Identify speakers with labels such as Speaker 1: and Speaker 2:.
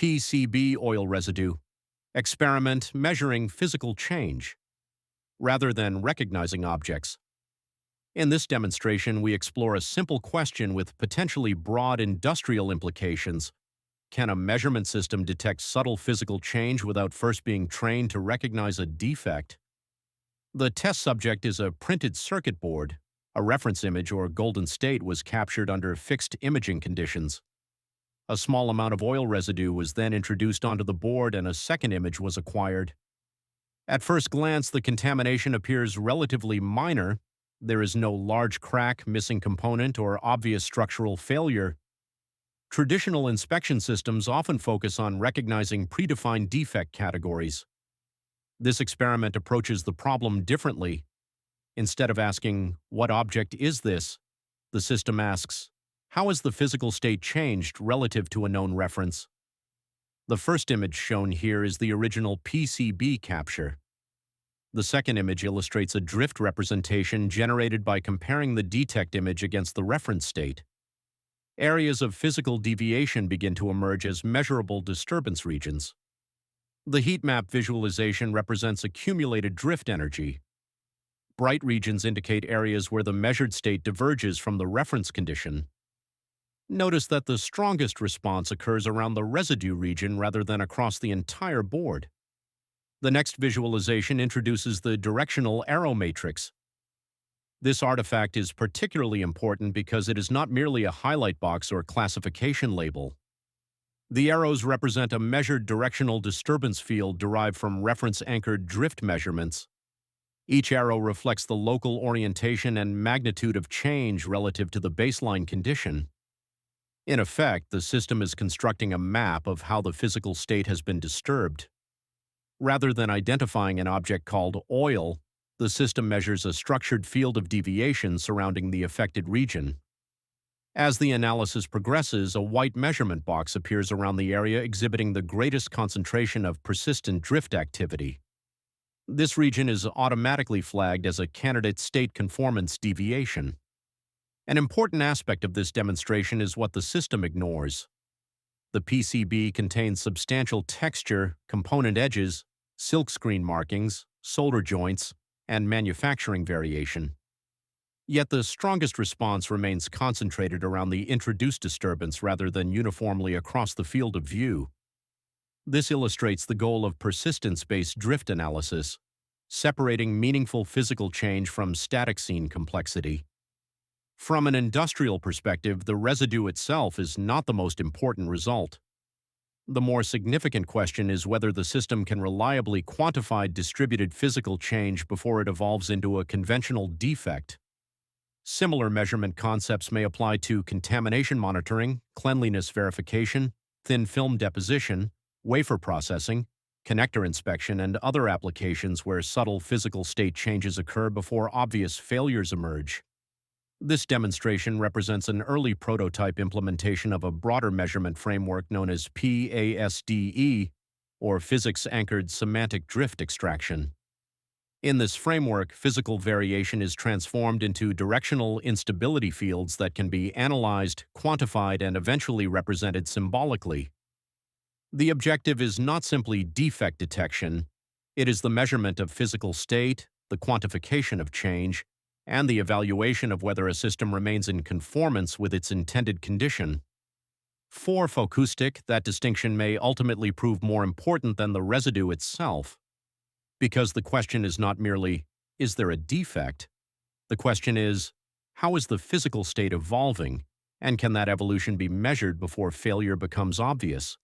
Speaker 1: PCB oil residue, experiment measuring physical change, rather than recognizing objects. In this demonstration, we explore a simple question with potentially broad industrial implications. Can a measurement system detect subtle physical change without first being trained to recognize a defect? The test subject is a printed circuit board. A reference image or golden state was captured under fixed imaging conditions. A small amount of oil residue was then introduced onto the board and a second image was acquired. At first glance, the contamination appears relatively minor. There is no large crack, missing component, or obvious structural failure. Traditional inspection systems often focus on recognizing predefined defect categories. This experiment approaches the problem differently. Instead of asking, "What object is this?" the system asks, "How has the physical state changed relative to a known reference?" The first image shown here is the original PCB capture. The second image illustrates a drift representation generated by comparing the detect image against the reference state. Areas of physical deviation begin to emerge as measurable disturbance regions. The heat map visualization represents accumulated drift energy. Bright regions indicate areas where the measured state diverges from the reference condition. Notice that the strongest response occurs around the residue region rather than across the entire board. The next visualization introduces the directional arrow matrix. This artifact is particularly important because it is not merely a highlight box or classification label. The arrows represent a measured directional disturbance field derived from reference-anchored drift measurements. Each arrow reflects the local orientation and magnitude of change relative to the baseline condition. In effect, the system is constructing a map of how the physical state has been disturbed. Rather than identifying an object called oil, the system measures a structured field of deviation surrounding the affected region. As the analysis progresses, a white measurement box appears around the area exhibiting the greatest concentration of persistent drift activity. This region is automatically flagged as a candidate state conformance deviation. An important aspect of this demonstration is what the system ignores. The PCB contains substantial texture, component edges, silkscreen markings, solder joints, and manufacturing variation. Yet the strongest response remains concentrated around the introduced disturbance rather than uniformly across the field of view. This illustrates the goal of persistence-based drift analysis, separating meaningful physical change from static scene complexity. From an industrial perspective, the residue itself is not the most important result. The more significant question is whether the system can reliably quantify distributed physical change before it evolves into a conventional defect. Similar measurement concepts may apply to contamination monitoring, cleanliness verification, thin film deposition, wafer processing, connector inspection, and other applications where subtle physical state changes occur before obvious failures emerge. This demonstration represents an early prototype implementation of a broader measurement framework known as PASDE, or Physics-Anchored Semantic Drift Extraction. In this framework, physical variation is transformed into directional instability fields that can be analyzed, quantified, and eventually represented symbolically. The objective is not simply defect detection, it is the measurement of physical state, the quantification of change, and the evaluation of whether a system remains in conformance with its intended condition. For Phocoustic, that distinction may ultimately prove more important than the residue itself. Because the question is not merely, is there a defect? The question is, how is the physical state evolving, and can that evolution be measured before failure becomes obvious?